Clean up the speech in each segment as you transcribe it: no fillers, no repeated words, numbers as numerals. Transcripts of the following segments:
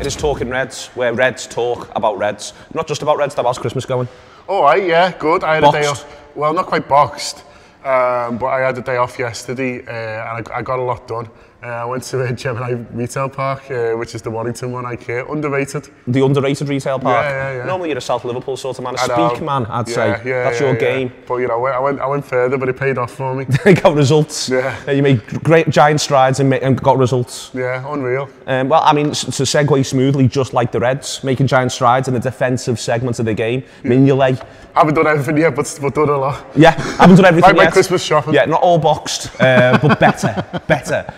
It is Talking Reds, where Reds talk about Reds. Not just about Reds, how's Christmas going? All right, yeah, good. I had Boxed. a day off. Well, not quite boxed, but I had a day off yesterday and I got a lot done. I went to a Gemini retail park, which is the Warrington one, underrated. The underrated retail park? Yeah. Normally you're a South Liverpool sort of man, a speak man, I'd say. That's your game. But you know, I went further, but it paid off for me. You got results. Yeah. You made great giant strides and got results. Yeah, unreal. Well, I mean, to segue smoothly, just like the Reds, making giant strides in the defensive segment of the game. Mignolet. Haven't done everything yet, but done a lot. Yeah, haven't done everything like yet. my Christmas shopping. Yeah, not all boxed, but better.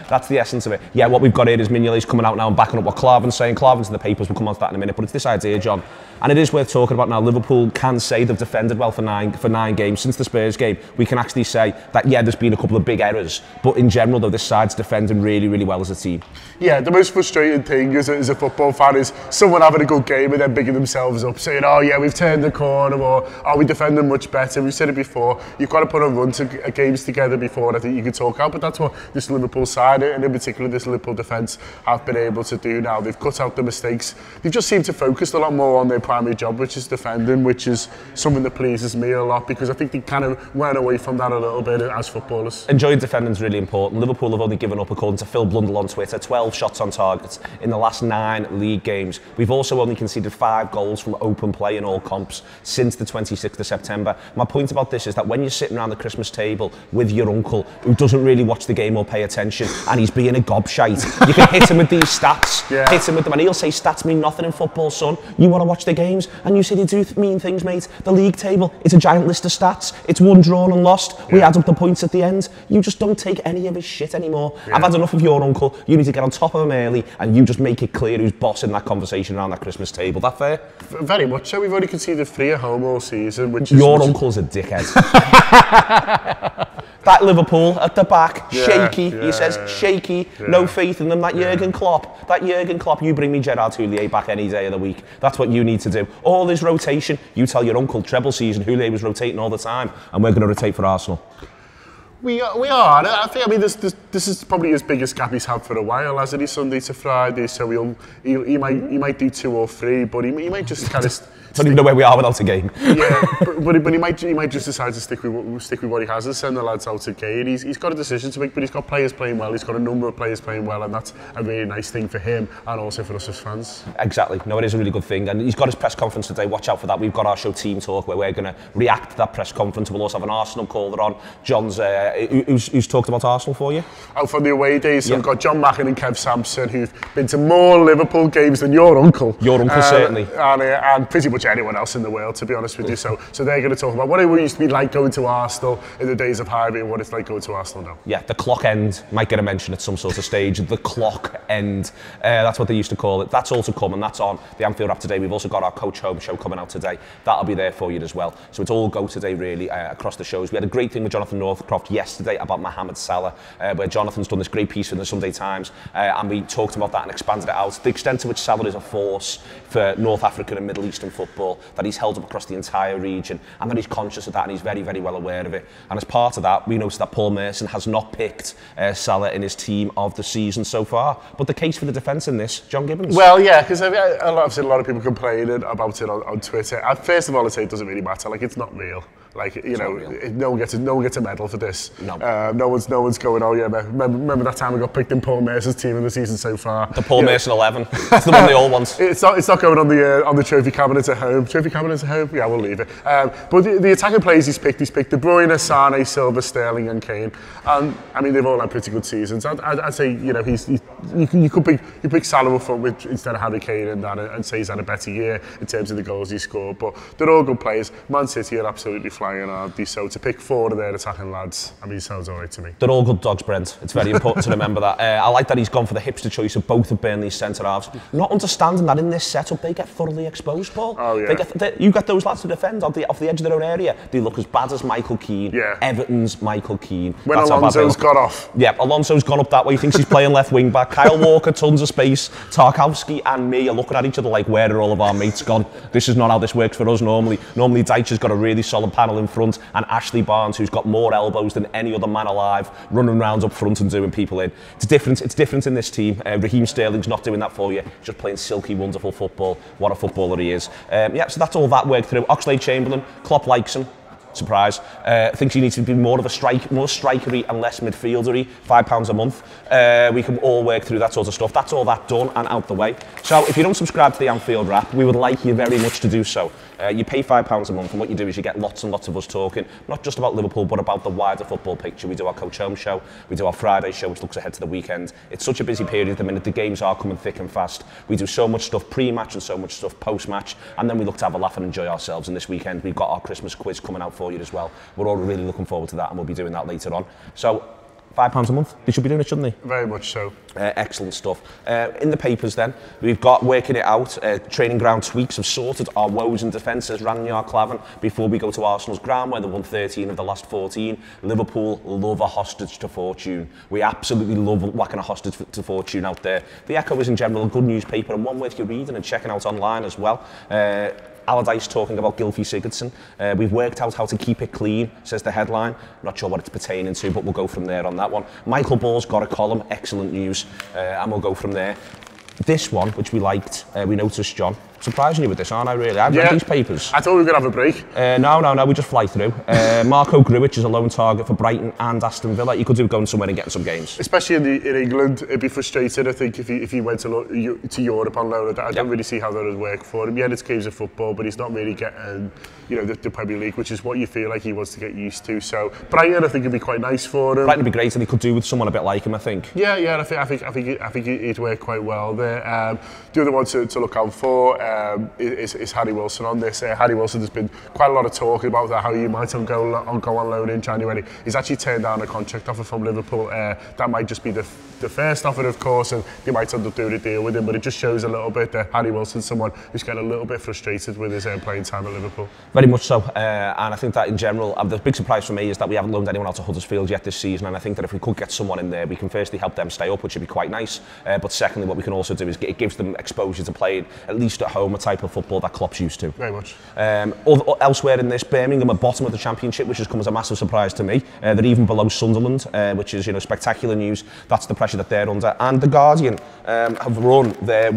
That's the essence of it. Yeah, what we've got here is Mignolet's coming out now and backing up what Clavin's saying. Clavin's in the papers, we'll come on to that in a minute, but it's this idea, John. And it is worth talking about now. Liverpool can say they've defended well for nine games. Since the Spurs game, we can actually say that, yeah, there's been a couple of big errors, but in general, though, this side's defending really, really well as a team. Yeah, the most frustrating thing as a football fan is someone having a good game and then bigging themselves up, saying, oh yeah, we've turned the corner, or are we defending much better? We've said it before, you've got to put a run to games together before I think you can talk out, but that's what this Liverpool side, and in particular this Liverpool defence, have been able to do now. They've cut out the mistakes. They've just seemed to focus a lot more on their primary job, which is defending, which is something that pleases me a lot, because I think they kind of went away from that a little bit as footballers. Enjoying defending is really important. Liverpool have only given up, according to Phil Blundell on Twitter, 12 shots on target in the last 9 league games. We've also only conceded 5 goals from open play in all comps since the 26th of September. My point about this is that when you're sitting around the Christmas table with your uncle who doesn't really watch the game or pay attention, and he's being a gobshite, you can hit him with these stats, hit him with them, and he'll say stats mean nothing in football, son. You want to watch the games, and you say they do mean things, mate. The league table, it's a giant list of stats. It's won, drawn and lost. We add up the points at the end. You just don't take any of his shit anymore. I've had enough of your uncle. You need to get on top of him early, and you just make it clear who's bossing that conversation around that Christmas table. That fair? Very much so. We've only conceded 3 at home all season, which is... Your uncle's a dickhead. That Liverpool at the back, shaky, he says, shaky, no faith in them. That Jurgen Klopp, you bring me Gerard Houllier back any day of the week. That's what you need to do. All this rotation, you tell your uncle treble season, Houllier was rotating all the time, and we're going to rotate for Arsenal. We are. I think. I mean, this is probably his biggest gap he's had for a while, hasn't he? Sunday to Friday, so he might do 2 or 3, but he might just kind of. I don't even know where we are without a game. Yeah, but he might just decide to stick with what he has and send the lads out again. He's got a decision to make, but he's got players playing well. He's got a number of players playing well, and that's a really nice thing for him and also for us as fans. Exactly. No, it is a really good thing, and he's got his press conference today. Watch out for that. We've got our show Team Talk where we're going to react to that press conference. We'll also have an Arsenal caller on. John's who's talked about Arsenal for you? Out from the away days, so we've got John Mackin and Kev Sampson, who've been to more Liverpool games than your uncle. Your uncle certainly, and pretty much anyone else in the world, to be honest with you. So they're going to talk about what it used to be like going to Arsenal in the days of Harvey and what it's like going to Arsenal now. Yeah, the clock end might get a mention at some sort of stage. The clock end, that's what they used to call it. That's all to come, and that's on the Anfield app today. We've also got our Coach Home show coming out today. That'll be there for you as well. So it's all go today, really, across the shows. We had a great thing with Jonathan Northcroft yesterday about Mohamed Salah, where Jonathan's done this great piece in the Sunday Times, and we talked about that and expanded it out. The extent to which Salah is a force for North African and Middle Eastern football, that he's held up across the entire region, and that he's conscious of that, and he's very, very well aware of it. And as part of that, we noticed that Paul Merson has not picked Salah in his team of the season so far. But the case for the defence in this, John Gibbons? Well, yeah, because I've seen a lot of people complaining about it on Twitter. First of all, I'd say it doesn't really matter. Like, it's not real. Like, you know, no one gets a medal for this. No. No one's going, oh yeah, remember that time we got picked in Paul Merson's team in the season so far. The Paul Merson 11. That's the one they all want. It's not going on the trophy cabinet at home. Trophy cabinet at home? Yeah, we'll leave it. But the attacking players he's picked De Bruyne, Sane, Silva, Sterling and Kane. And I mean, they've all had pretty good seasons. I'd say, you know, you could pick Salah up front instead of Harry Kane and say he's had a better year in terms of the goals he scored. But they're all good players. Man City are absolutely flying hard. So to pick 4 of their attacking lads, I mean, sounds all right to me. They're all good dogs, Brent. It's very important to remember that. I like that he's gone for the hipster choice of both of Burnley's centre-halves. Not understanding that in this setup, they get thoroughly exposed, Paul. Oh, yeah. You got those lads to defend off the edge of their own area. They look as bad as Michael Keane. Yeah. Everton's Michael Keane. When Alonso's got off. Yeah, Alonso's gone up that way. He thinks he's playing left wing back. Kyle Walker, tons of space. Tarkowski and me are looking at each other like, where are all of our mates gone? This is not how this works for us normally. Normally, Dyche's got a really solid panel Niall in front, and Ashley Barnes, who's got more elbows than any other man alive, running round up front and doing people in. It's different in this team. Raheem Sterling's not doing that for you. He's just playing silky, wonderful football. What a footballer he is. Yeah, so that's all that worked through. Oxlade-Chamberlain, Klopp likes him. Surprise. Thinks he needs to be more strikery and less midfieldery. £5 a month. We can all work through that sort of stuff. That's all that done and out the way. So if you don't subscribe to the Anfield Wrap, we would like you very much to do so. You pay £5 a month, and what you do is you get lots and lots of us talking, not just about Liverpool, but about the wider football picture. We do our Coach Home show, we do our Friday show, which looks ahead to the weekend. It's such a busy period at the minute. The games are coming thick and fast. We do so much stuff pre-match and so much stuff post-match, and then we look to have a laugh and enjoy ourselves. And this weekend, we've got our Christmas quiz coming out for you as well. We're all really looking forward to that, and we'll be doing that later on. So, £5 a month. They should be doing it, shouldn't they? Very much so. Excellent stuff. In the papers then, we've got working it out. Training ground tweaks have sorted our woes in defence, as Ranier Klavan, before we go to Arsenal's ground, where they won 13 of the last 14. Liverpool love a hostage to fortune. We absolutely love whacking a hostage to fortune out there. The Echo is in general a good newspaper, and one worth you reading and checking out online as well. Allardyce talking about Gylfi Sigurdsson. We've worked out how to keep it clean, says the headline. Not sure what it's pertaining to, but we'll go from there on that one. Michael Ball's got a column, excellent news, and we'll go from there. This one, which we liked, we noticed, John. Surprising you with this, aren't I, really? I've read these papers. I thought we were going to have a break. No, we just fly through. Marco Grujic is a lone target for Brighton and Aston Villa. You could do going somewhere and getting some games. Especially in England, it'd be frustrating, I think, if he went to Europe on loan. I don't really see how that would work for him. Yeah, it's games of football, but he's not really getting, the Premier League, which is what you feel like he wants to get used to. So Brighton, I think, would be quite nice for him. Brighton would be great, and he could do with someone a bit like him, I think. Yeah, I think he'd work quite well there. The other one to look out for is Harry Wilson on this. Harry Wilson, there's been quite a lot of talk about how he might go on loan in January. He's actually turned down a contract offer from Liverpool. That might just be the first offer, of course, and they might end up doing a deal with him, but it just shows a little bit that Harry Wilson's someone who's getting a little bit frustrated with his playing time at Liverpool. Very much so, and I think that in general, the big surprise for me is that we haven't loaned anyone out to Huddersfield yet this season, and I think that if we could get someone in there, we can firstly help them stay up, which would be quite nice, but secondly, what we can also do is it gives them exposure to playing, at least at home, a type of football that Klopp's used to. Very much. Elsewhere in this, Birmingham at bottom of the Championship, which has come as a massive surprise to me. They're even below Sunderland, which is spectacular news. That's the pressure that they're under. And The Guardian have run their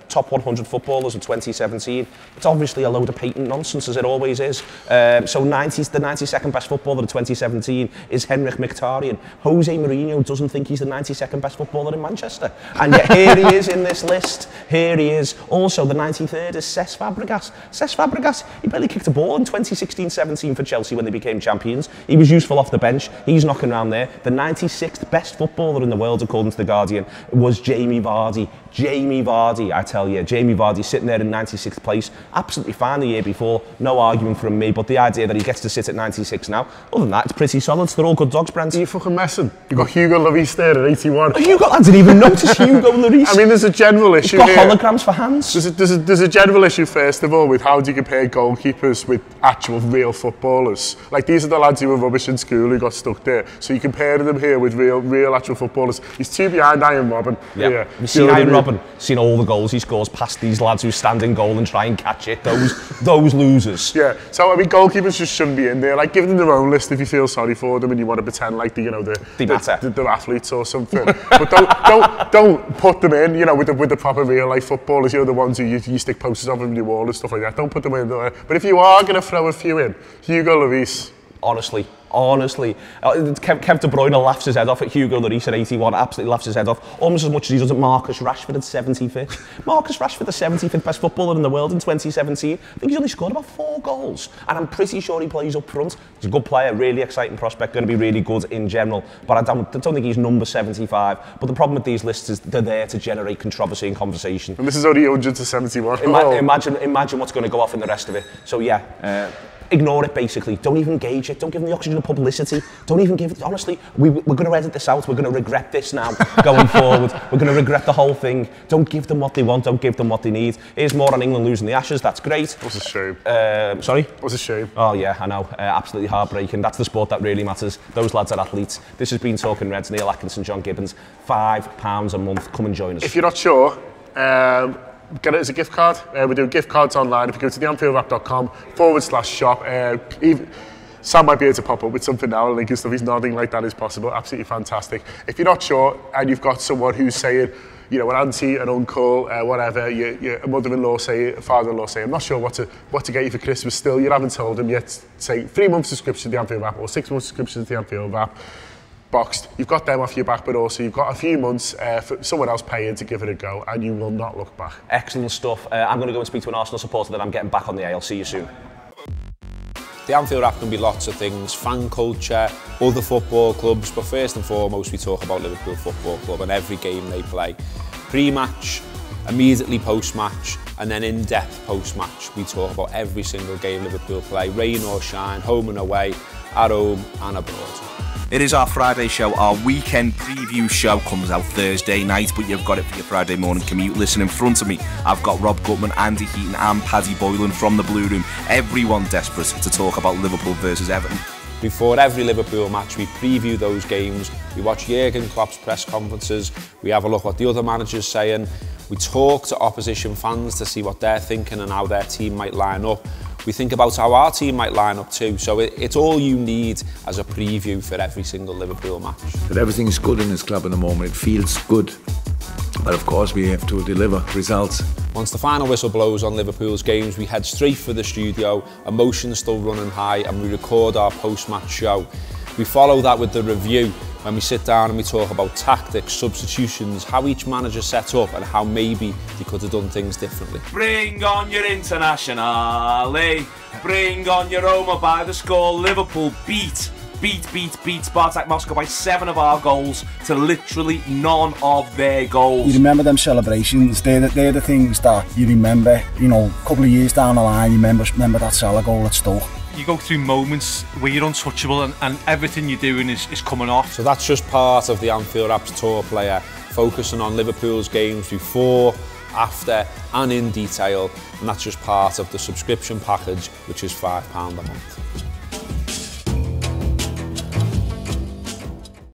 top 100 footballers of 2017. It's obviously a load of patent nonsense, as it always is. The 92nd best footballer of 2017 is Henrik Mkhitaryan. Jose Mourinho doesn't think he's the 92nd best footballer in Manchester. And yet here he is in this list. Here he is. Also, the 93rd is Cesc Fabregas. Cesc Fabregas, he barely kicked a ball in 2016-17 for Chelsea when they became champions. He was useful off the bench. He's knocking around there. The 96th best footballer in the world, according to The Guardian, was Jamie Vardy. Jamie Vardy, I tell you, Jamie Vardy sitting there in 96th place, absolutely fine the year before, no argument from me, but the idea that he gets to sit at 96 now, other than that, it's pretty solid. They're all good dogs, Brent. Are you fucking messing? You've got Hugo Lloris there at 81. I didn't even notice Hugo Lloris. I mean, there's a general issue here. He's got holograms for hands. There's a general issue, first of all, with how do you compare goalkeepers with actual real footballers. Like, these are the lads who were rubbish in school who got stuck there. So you compare them here with real actual footballers. He's two behind Iron Robben. Yeah. You've seen Iron Robben, seen all the goals he scores past these lads who stand in goal and try and catch it. Those losers. Yeah. So I mean, goalkeepers just shouldn't be in there. Like, give them their own list if you feel sorry for them and you want to pretend like the athletes or something. But don't put them in. With the proper real life footballers. The ones who you stick posters of on your wall and stuff like that. Don't put them in there. But if you are going to throw a few in, Hugo Lloris. Honestly, Kev De Bruyne laughs his head off at Hugo Lloris at 81, absolutely laughs his head off, almost as much as he does at Marcus Rashford at 75th. Marcus Rashford, the 75th best footballer in the world in 2017. I think he's only scored about 4 goals, and I'm pretty sure he plays up front. He's a good player, really exciting prospect, going to be really good in general, but I don't think he's number 75. But the problem with these lists is they're there to generate controversy and conversation. And this is only 100 to 71. Imagine what's going to go off in the rest of it. So yeah, ignore it, basically. Don't even engage it. Don't give them the oxygen of publicity. Don't even give it. Honestly, we're going to edit this out. We're going to regret this now going forward. We're going to regret the whole thing. Don't give them what they want. Don't give them what they need. Here's more on England losing the Ashes. That's great. What's a shame? Sorry? What's a shame? Oh, yeah, I know. Absolutely heartbreaking. That's the sport that really matters. Those lads are athletes. This has been Talking Reds. Neil Atkinson, John Gibbons. £5 a month. Come and join us. If you're not sure, get it as a gift card. We do gift cards online. If you go to theanfieldapp.com/shop, Sam might be able to pop up with something now, a link and stuff. He's nodding like that is possible. Absolutely fantastic. If you're not sure and you've got someone who's saying, you know, an auntie, an uncle, whatever, your mother-in-law say, father-in-law say, I'm not sure what to get you for Christmas still, you haven't told them yet, say 3-month subscription to the Anfield app or 6-month subscription to the Anfield app, boxed, you've got them off your back, but also you've got a few months for someone else paying to give it a go, and you will not look back. Excellent stuff. I'm going to go and speak to an Arsenal supporter that I'm getting back on the air. I'll see you soon. The Anfield app can be lots of things, fan culture, other football clubs, but first and foremost we talk about Liverpool Football Club and every game they play. Pre-match, immediately post-match, and then in-depth post-match. We talk about every single game Liverpool play, rain or shine, home and away, at home and abroad. It is our Friday show. Our weekend preview show comes out Thursday night, but you've got it for your Friday morning commute. Listen, in front of me, I've got Rob Gutman, Andy Heaton and Paddy Boylan from the Blue Room. Everyone desperate to talk about Liverpool versus Everton. Before every Liverpool match, we preview those games. We watch Jurgen Klopp's press conferences. We have a look what the other manager's saying. We talk to opposition fans to see what they're thinking and how their team might line up. We think about how our team might line up too. So it's all you need as a preview for every single Liverpool match. But everything's good in this club at the moment. It feels good. But of course we have to deliver results. Once the final whistle blows on Liverpool's games, we head straight for the studio, emotions still running high, and we record our post-match show. We follow that with the review, when we sit down and we talk about tactics, substitutions, how each manager set up and how maybe they could have done things differently. Bring on your Internazionale, bring on your Roma by the score. Liverpool beat Spartak Moscow by 7 of our goals to literally none of their goals. You remember them celebrations, they're the things that you remember, you know, a couple of years down the line, you remember that Salah goal at Stoke. You go through moments where you're untouchable and everything you're doing is coming off. So that's just part of the Anfield app's tour player, focusing on Liverpool's games before, after and in detail, and that's just part of the subscription package, which is £5 a month.